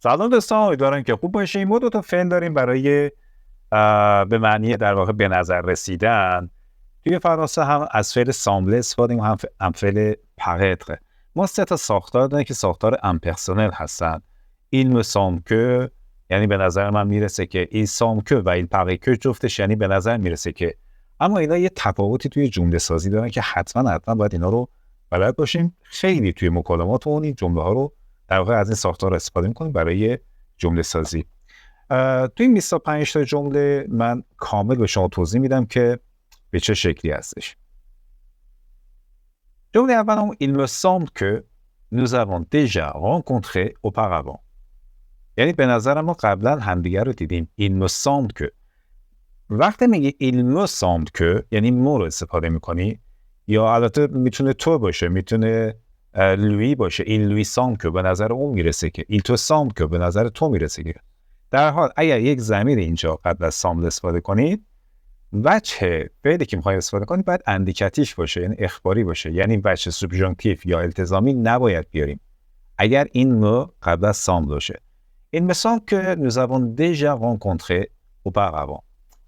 سلام دوستان، امیدوارم که خوب باشیم. ما دو تا فعل داریم برای به معنی در واقع به نظر رسیدن. توی فرانسه هم از فعل سامبله استفاده می‌کنیم، هم فعل پارتر. ما سه تا ساختار داریم که ساختار امپرسونل هستن. این me semble que یعنی به نظر من میرسه که، il semble que و il paraît que جفتش یعنی به نظر میرسه که. اما اینا یه تفاوتی توی جمله سازی دارن که حتما باید اینا رو بلد باشیم. خیلی توی مکالماتمون این جمله ها رو در واقع از این ساختار استفاده می‌کنیم برای جمله سازی. توی این 25 تا جمله من کامل به شما توضیح میدم که به چه شکلی هستش. جمله اول هم il me semble que nous avons déjà rencontré auparavant. یعنی به نظر ما قبلا همدیگر رو دیدیم. il me semble que وقتی میگی il me semble que یعنی مو رو استفاده میکنی، یا البته میتونه تو باشه، میتونه lui باشه. il lui semble que به نظر اون میرسه که، il te semble que به نظر تو میرسه که. در حال اگر یک ضمیر اینجا قبل از سامبل استفاده کنید، وجه فعلی که میخواید استفاده کنید باید اندیکاتیو باشه، یعنی اخباری باشه، یعنی وجه سوبژانکتیو یا التزامی نباید بیاریم اگر این مو قبل از سامبل باشه. il me semble que nous avons déjà rencontré auparavant.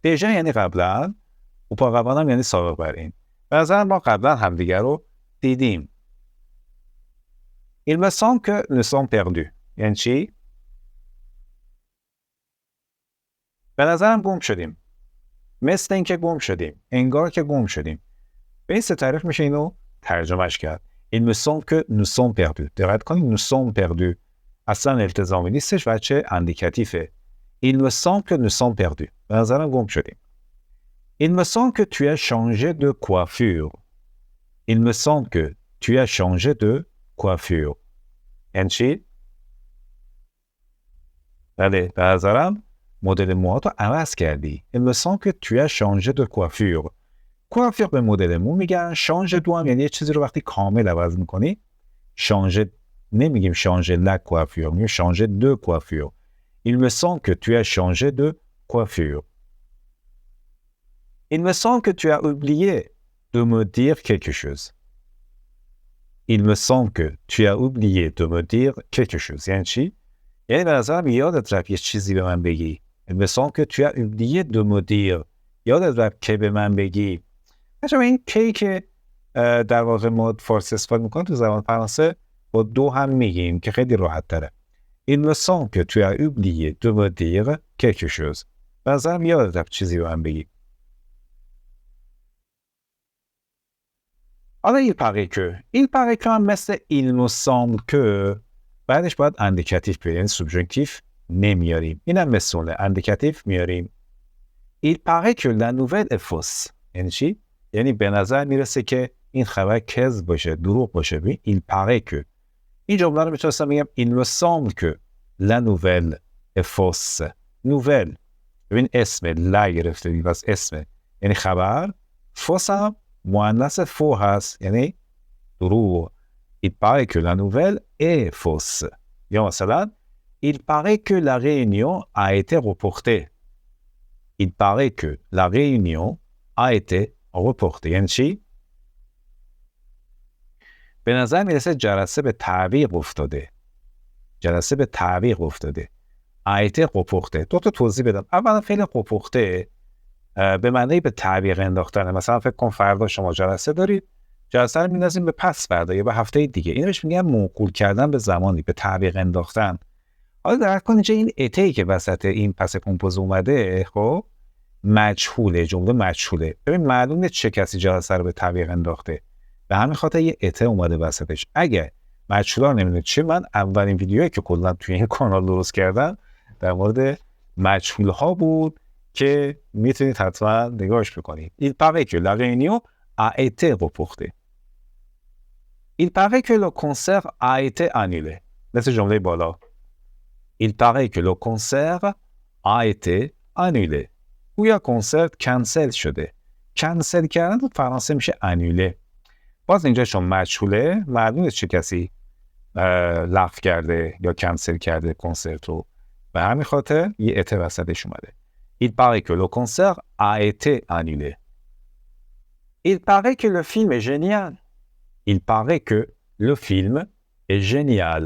déjà یعنی قبلا، auparavant هم یعنی سابق بر این. به نظر ما قبلا همدیگر رو دیدیم. il me semble que nous sommes perdus. یعنی چی؟ به نظرم گم شدیم. مثل این که گم شدیم، انگار که گم شدیم. به این سه تعریف میشه اینو ترجمهش کرد. il me semble que nous sommes perdus. دقت کنید nous sommes perdus اصلا التزامی نیستش، بچه اندیکاتیفه. il me semble que nous sommes perdus. به نظرم گم شدیم. il me semble que tu as changé de coiffure. il me semble que tu as changé de coiffure. یعنی چی؟ بله، به نظرم مدل موهاتو عوض کردی. il me semble que tu as changé de coiffure. coiffure به مدل مو میگن. change دو هم یعنی یه چیزی رو وقتی کامل عوض میکنی. change نمیگیم changer la coiffure، میگیم changer de coiffure. il me semble que tu as changé de coiffure. il me semble que tu as oublié de me dire quelque chose. il me semble que tu as oublié de me dire quelque chose. یعنی چی؟ یعنی به نظرم یادت رفت یه چیزی به من بگی. il me semble que tu as oublié de me dire. یادت رفت که به من بگی. مثلا این کی که در واقع ما فارسی استفاده میکنیم تو زبان فرانسه با دو هم میگیم که خیلی راحت تره. il me semble que tu as oublié de me dire quelque chose. به نظرم یادت رفت چیزی به من بگی. حالا il paraît que هم مثل il me semble que بعدش باید اندیکاتیو بیاریم، یعنی سوبژانکتیو نمیاریم. اینم مثل اندیکاتیو میاریم. il paraît que la nouvelle est fausse. یعنی چی؟ یعنی به نظر میرسه که این خبر کذب باشه، دروغ باشه. il paraît que این جمله رو میتونستم بگم il me semble que la nouvelle est fausse. nouvelle ببین اسم لا گرفته دیگه، بس اسم یعنی خبر. fausse هم مؤنث فو هست یعنی دروغ. il paraît que la nouvelle est fausse. یا مثلا il paraît que la réunion a été reportée. il paraît que la réunion a été reportée. یعنی چی؟ به نظر میرسه جلسه به تعویق افتاده. جلسه به تعویق افتاده. a été reportée. دو تا توضیح بدم. اولا فعل reportée به معنی به تعویق انداختنه. مثلا فکر کن فردا شما جلسه دارید، جلسه رو می‌ندازیم به پس فردا یا به هفته دیگه. اینو بهش میگن موکول کردن به زمانی، به تعویق انداختن. حالا درک کن اینجا این اتی که وسط این پس کمپوز اومده، خب مجهوله، جمله مجهوله. ببین معلومه چه کسی جلسه رو به تعویق انداخته. به همین خاطر یه اته اومده وسطش. اگه مجهولا نمیدونید چی، من اولین ویدیویی که کلا توی این کانال درست کردم در مورد مجهول ها بود که میتونید حتما نگاهش بکنید. il paraît que la réunion a été reportée. il paraît que le concert a été annulé. مثل جمله بالا. il paraît que le concert a été annulé. گویا کنسرت کنسل شده. کنسل کردن تو فرانسه میشه انوله. باز اینجا چون مجهوله معلومه چه کسی لغو کرده یا کنسل کرده کنسرت رو. به همین خاطر یه اته وسطش اومده. il paraît que le concert a été annulé. il paraît que le film est génial. il paraît que le film est génial.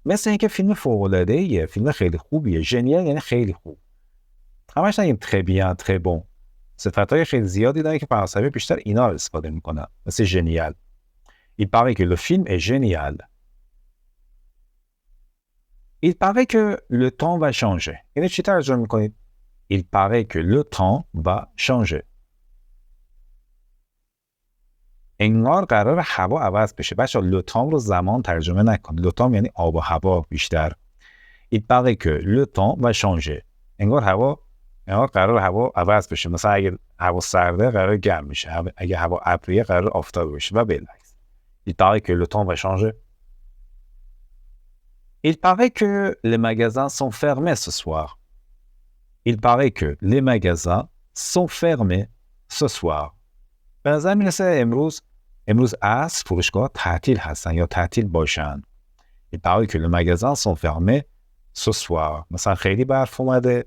مثل اینکه فیلم فوق‌العاده‌ایه، فیلم خیلی خوبیه. ژنیال یعنی خیلی خوب. همش نگیم très bien très bon. صفت‌های خیلی زیادی داره که فرانسوی بیشتر اینا رو استفاده میکنن، مثل ژنیال. Il paraît que le film est génial. Il paraît que le temps va changer. یعنی چی ترجمه میکنید؟ Il paraît que le temps va changer. انگار قرار هوا عوض بشه. بچه‌ها لوتام رو زمان ترجمه نکن. لوتام یعنی آب و هوا بیشتر. Il paraît que le temps va changer. انگار قرار هوا عوض بشه. مثلا اگه هوا سرده قرار گرم میشه. اگه هوا ابریه قرار آفتاب بشه و بالعکس. Il paraît que le temps va changer. Il paraît que les magasins sont fermés ce soir. Il paraît que les magasins sont fermés ce soir. به نظر میرسه امروز عصر فروشگاه تعطیل هستن یا تعطیل باشن. Il paraît que les magasins sont fermés ce soir. مثلا خیلی برف اومده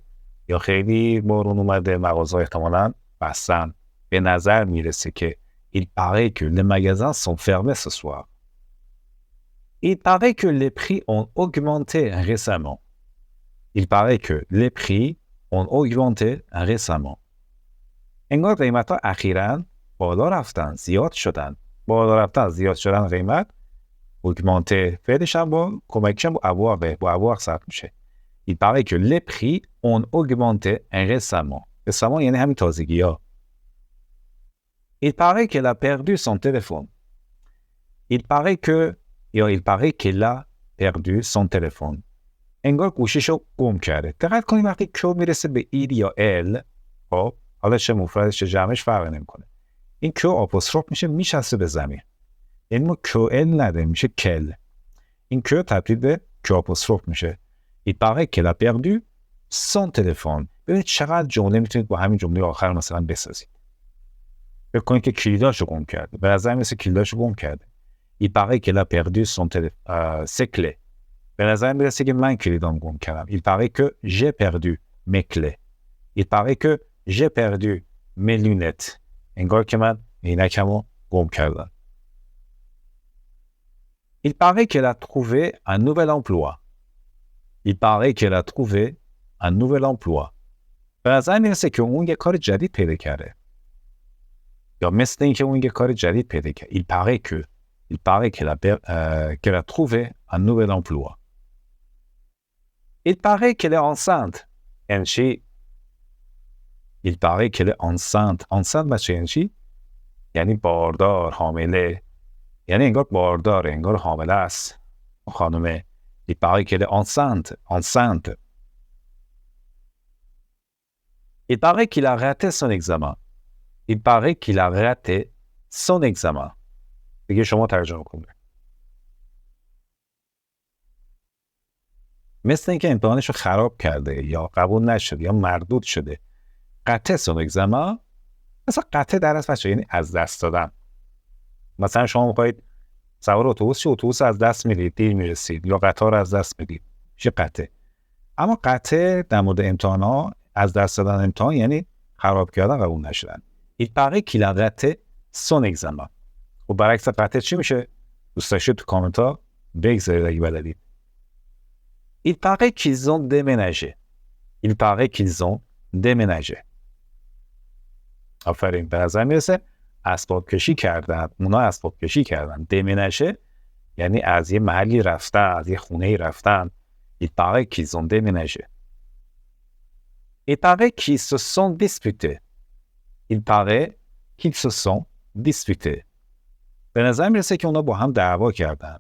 یا خیلی بارون اومده، مغازه‌ها احتمالاً بستن. به نظر میرسه که il paraît que les magasins sont fermés ce soir. Il paraît que les prix ont augmenté récemment. Il paraît que les prix ont augmenté récemment. انگار قیمت‌ها اخیراً بالا رفتن، زیاد شدن. زیاد شدن قیمت. augmenté فعلش هم با کمکش هم با avoir ثبت میشه. Il paraît que les prix ont augmenté récemment. récemment یعنی همین تازگی‌ها. Il paraît qu'elle a perdu son téléphone. Il paraît qu'elle a perdu son téléphone. انگار گوشیشو گم کرده. دقت کنید وقتی که میرسه به ایل یا ال، خب حالا چه مفردش چه جمعش فرق نمیکنه. این که آپوستروف میشه میشسته به زمین. یعنی ما که ال نده میشه کل. این که تبدیل به که آپوستروف میشه. Il paraît qu'elle a perdu son téléphone. ببینید چقدر جمله میتونید با همین جمله آخر مثلا بسازید. فکر کنید که کلیداشو گم کرده. به نظر میرسه کلیداشو گم کرده. Il paraît qu'elle a perdu son téléphone. ses clés. به نظر میرسه که من کلیدام گم کردم. Il paraît que j'ai perdu mes clés. Il paraît que j'ai perdu mes lunettes. انگار که من عینکمو گم کردم. Il paraît qu'elle a trouvé un nouvel emploi. Il paraît qu'elle a trouvé un nouvel emploi. به نظر میرسه که اون یه کار جدید پیدا کرده. یا مثل اینکه اون یه کار جدید پیدا کرده. Il paraît qu'elle a trouvé un nouvel emploi. Il paraît qu'elle est enceinte. یعنی چی؟ Il paraît qu'elle est enceinte. enceinte بچه یعنی چی؟ یعنی باردار، حامله. یعنی انگار بارداره، انگار حامله است. خانومه. Il paraît qu'elle est enceinte. Il paraît qu'il a raté son examen. Il paraît qu'il a raté son examen. دیگه شما ترجمه کنید. مثل اینکه امتحانش رو خراب کرده یا قبول نشده یا مردود شده. قطع son examen. مثلا قطع در اصل بچه یعنی از دست دادن. مثلا شما میخواید سوار اتوبوس از دست میدید، دیر میرسید یا قطار از دست میدید، میشه قطع. اما قطع در مورد امتحانا از دست دادن امتحان یعنی خراب کردن، قبول نشدن. Il paraît qu'il a raté son examen. و برعکس قطع چی میشه؟ دوست داشتید تو کامنت ها بگذارید اگه بلدید. Il paraît qu'ils ont déménagé. Il paraît qu'ils ont déménagé. آفرین. به نظر میرسه اسباب کشی کردن. اونا اسباب کشی کردن. déménager یعنی از یه محلی رفتن، از یه خونه‌ای رفتن. Il paraît qu'ils ont déménagé. Il paraît qu'ils se sont disputés. Il paraît qu'ils se sont disputés. به نظر میرسه که اونا با هم دعوا کردن.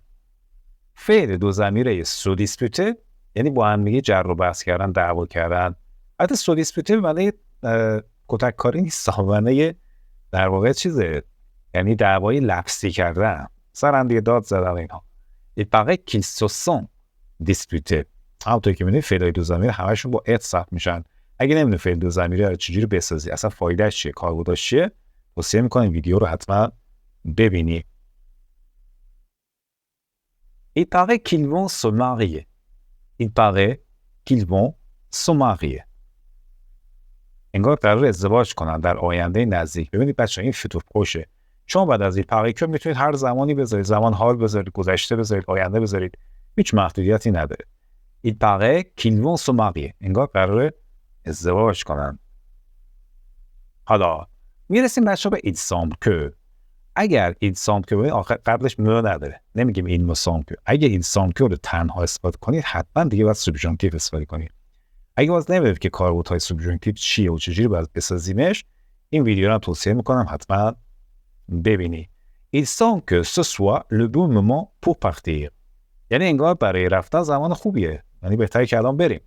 فعل دو ضمیره se disputer یعنی با هم دیگه جر و بحث کردن، دعوا کردن. البته se disputer به معنی کتک کاری نیست، به معنی در واقع چیزه، یعنی دعوای لفظی کردن، سر هم دیگه داد زدن اینا. Il paraît qu'ils se sont disputés. همونطور که می‌بینید فعلای دو ضمیر همشون با ات ثبت میشن. اگه نمی‌دونید فعل دو ضمیره رو چجوری بسازی، اصلا فایدهش چیه، کاربردش چیه، توصیه می‌کنم ویدیو رو حتما ببینی. Il paraît qu'ils vont se marier. Il paraît qu'ils vont se marier. انگار قرار ازدواج کنن در آینده نزدیک. ببینید بچه‌ها این فیتور پوشه. شما بعد از این paraît که میتونید هر زمانی بذارید، زمان حال بذارید، گذشته بذارید، آینده بذارید. هیچ محدودیتی نداره. Il paraît qu'ils vont se marier. انگار قراره ازدواج کنن. حالا میرسیم بچه به il semble que. اگر il semble que آخر قبلش مو نداره، نمیگیم il me semble que. اگه il semble que رو تنها استفاده کنید حتما دیگه باید سوبژانکتیو استفاده کنید. اگه باز نمیدونید که کاربردهای سوبژانکتیو چیه و چجوری باید بسازیمش، این ویدیو رو توصیه میکنم حتما ببینید. Il semble que ce soit le bon moment pour partir. یعنی انگار برای رفتن زمان خوبیه، یعنی بهتره که الان بریم.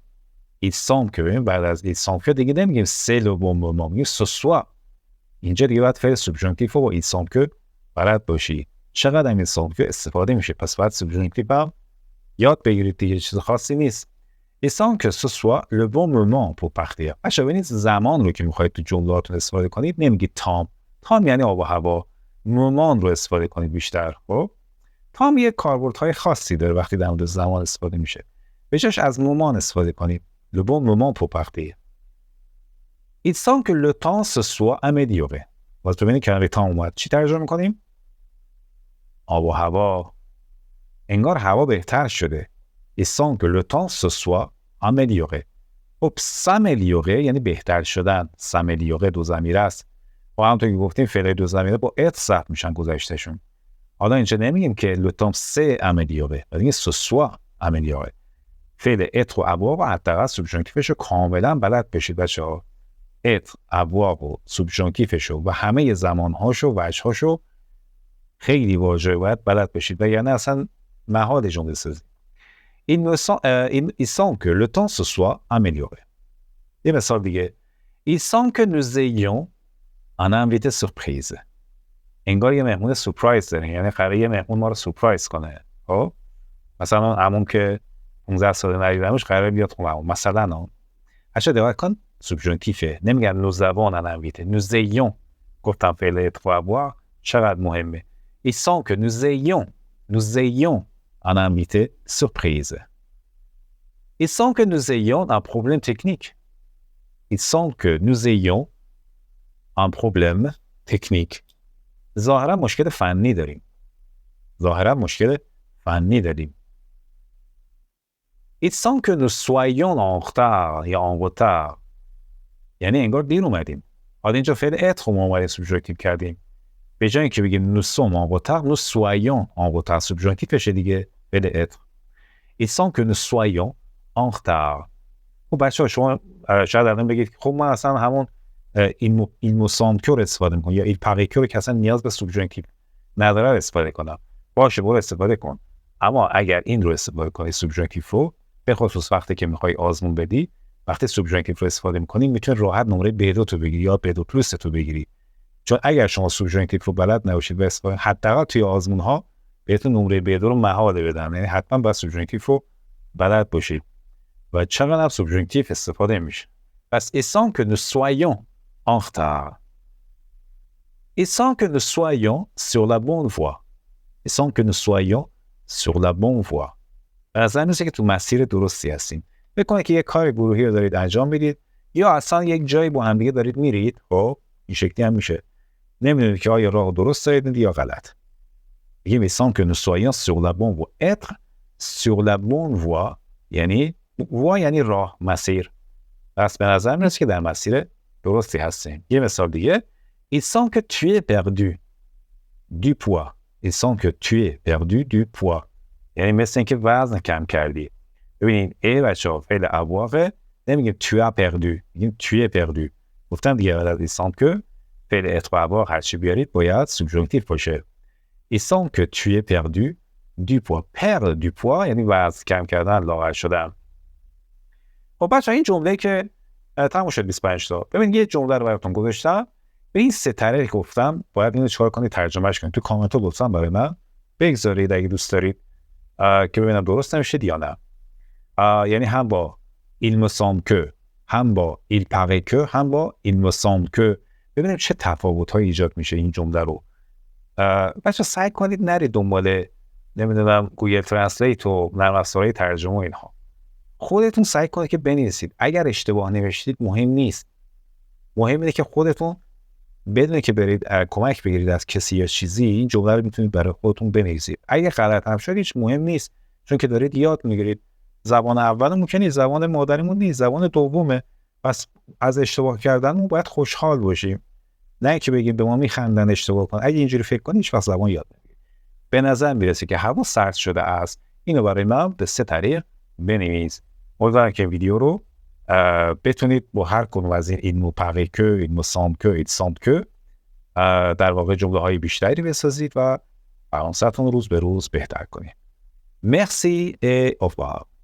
Il semble que بعد از il semble que دیگه نمیگیم c'est le bon moment، میگیم ce soit. اینجا دیگه باید فعل سوبژانکتیو رو با il semble que بلد باشی. چقدر این il semble que استفاده میشه، پس باید سوبژانکتیو هم یاد بگیرید دیگه، چیز خاصی نیست. Il semble que ce soit le bon moment pour partir. بچه‌ها ببینید زمان رو که میخواید تو جملاتون استفاده کنید نمیگید تام یعنی آب و هوا، مومان رو استفاده کنید بیشتر. خب تام یه کاربردهای خاصی داره وقتی در مورد زمان استفاده میشه، به جاش از مومان استفاده کنید. Le bon moment pour partir. Il semble que le temps se soit amélioré. باز ببینید که تام اومد چی ترجمه میکنیم؟ آب و هوا. انگار هوا بهتر شده. Il semble que le temps se soit amélioré. خب s'améliorer یعنی بهتر شدن. s'améliorer دو ضمیر است. و همونطور که گفتیم فعل دو ضمیره با ات ثبت میشن گذشتهشون. حالا اینجا نمیگیم که le temps s'est amélioré، بلکه ce soit amélioré. فعل ات و avoir و حداقل سوبژانکتیفش رو کاملا بلد بشید بچه‌ها. ات، avoir و سوبژانکتیفش و همه زمانهاشو و وجه‌هاشو خیلی واژه باید بلد بشید و یعنی اصلا محال جمله سازی. Il semble que le temps se soit amélioré. یه مثال دیگه. Il semble que nous ayons un invité surprise. انگار یه مهمون سورپرایز داریم، یعنی قراره یه مهمون ما رو سورپرایز کنه. خب مثلا همون که 15 سال ندیدمش قراره بیاد خونمون مثلا. اچھا دقت کن سوبژانکتیفه، نمیگن nous avons un invité، nous ayons. گفتم فعل être و avoir چقدر مهمه. Il semble que nous ayons un invité surprise. Il semble que nous ayons un problème technique. Il semble que nous ayons un problème technique. ظاهرا مشکل فنی داریم. Il semble que nous soyons en retard یا en retard. یعنی انگار دیر اومدیم. حالا اینجا فعل être رو ما اومدیم سوبژانکتیو کردیم. به جای اینکه بگیم nous sommes en retard، nous soyons en retard. سوبژانکتیوشه دیگه فعل être. Il semble que nous soyons en retard. خب بچه‌ها شما شاید الان بگید خب ما اصلا همون il me semble que رو استفاده میکنم یا il paraît que رو که اصلا نیاز به سوبژانکتیو نداره استفاده کنم. باشه برو استفاده کن. اما اگر این رو استفاده کنی سوبژانکتیو رو، به خصوص وقتی که میخوای آزمون بدی، وقتی سوبژانکتیو رو استفاده میکنی میتونی راحت نمره B2 تو بگیری یا B2 پلوس تو بگیری. چون اگر شما سوبژانکتیو رو بلد نباشید و استفاده حداقل توی آزمون ها بهتون نمره B2 رو محال بدن. یعنی حتما باید سوبژانکتیو رو بلد باشید. و چقدر هم سوبژانکتیو استفاده میشه. پس il semble que nous soyons en retard. Il semble que nous soyons sur la bonne voie. Il semble que nous soyons sur la bonne voie. از این که تو مسیر درستی هستیم. بکنید که یک کار گروهی رو دارید انجام میدید یا اصلا یک جایی با هم دیگه دارید میرید. خب این شکلی هم میشه. نمیدونید که آیا راه درست دارید یا غلط. Il semble que nous soyons sur la bonne voie. Être sur la bonne voie یعنی یعنی راه، مسیر. پس به نظر میاد که در مسیر درستی هستیم. یه مثال دیگه. Il semble que tu es perdu du poids. Il semble que tu es perdu du poids. یعنی مثل اینکه وزن کم کردی. ببینید ای بچه‌ها فعل avoir نمیگیم tu as perdu، میگیم tu es perdu. گفتم دیگه بعد il semble que فعل être و avoir هر چی بیارید باید سوبژانکتیو باشه. Il semble que tu es perdu du poids. perdre du poids یعنی وزن کم کردن، لاغر شدن. خب بچه‌ها این جمله که تموم شد 25 تا. ببین یه جمله رو براتون گذاشتم. به این سه طریق گفتم باید اینو چیکار کنید، ترجمهش کنید. تو کامنت ها لطفا برای من بگذارید اگه دوست دارید که ببینم درست نمیشه یا نه. یعنی هم با il me semble que، هم با il paraît que، هم با il me semble que. ببینیم چه تفاوت‌هایی ایجاد میشه این جمله رو. بچه‌ها سعی کنید نرید دنبال نمیدونم گوگل ترنسلیت و نرم افزارهای ترجمه و اینها. خودتون سعی کنید که بنویسید. اگر اشتباه نوشتید مهم نیست. مهم اینه که خودتون بدون که برید کمک بگیرید از کسی یا چیزی این جمله رو میتونید برای خودتون بنویسید. اگه غلط هم شد هیچ مهم نیست، چون که دارید یاد میگیرید. زبان اول ممکنه زبان مادریمون نیست، زبان دومه. پس از اشتباه کردنمون باید خوشحال باشیم، نه اینکه بگیم به ما میخندن اشتباه کن. اگه اینجوری فکر کنی هیچ وقت زبان یاد نمیگیری. به نظر میرسه که هوا سرد شده است. اینو برای من به 3 طریق بنویس. امیدوارم که ویدیو رو بتونید با هر کدوم از این مو پاره که، این مو سام که، این سام که در واقع جمله های بیشتری بسازید و فرانسه‌تون روز به روز بهتر کنید. Merci et au revoir.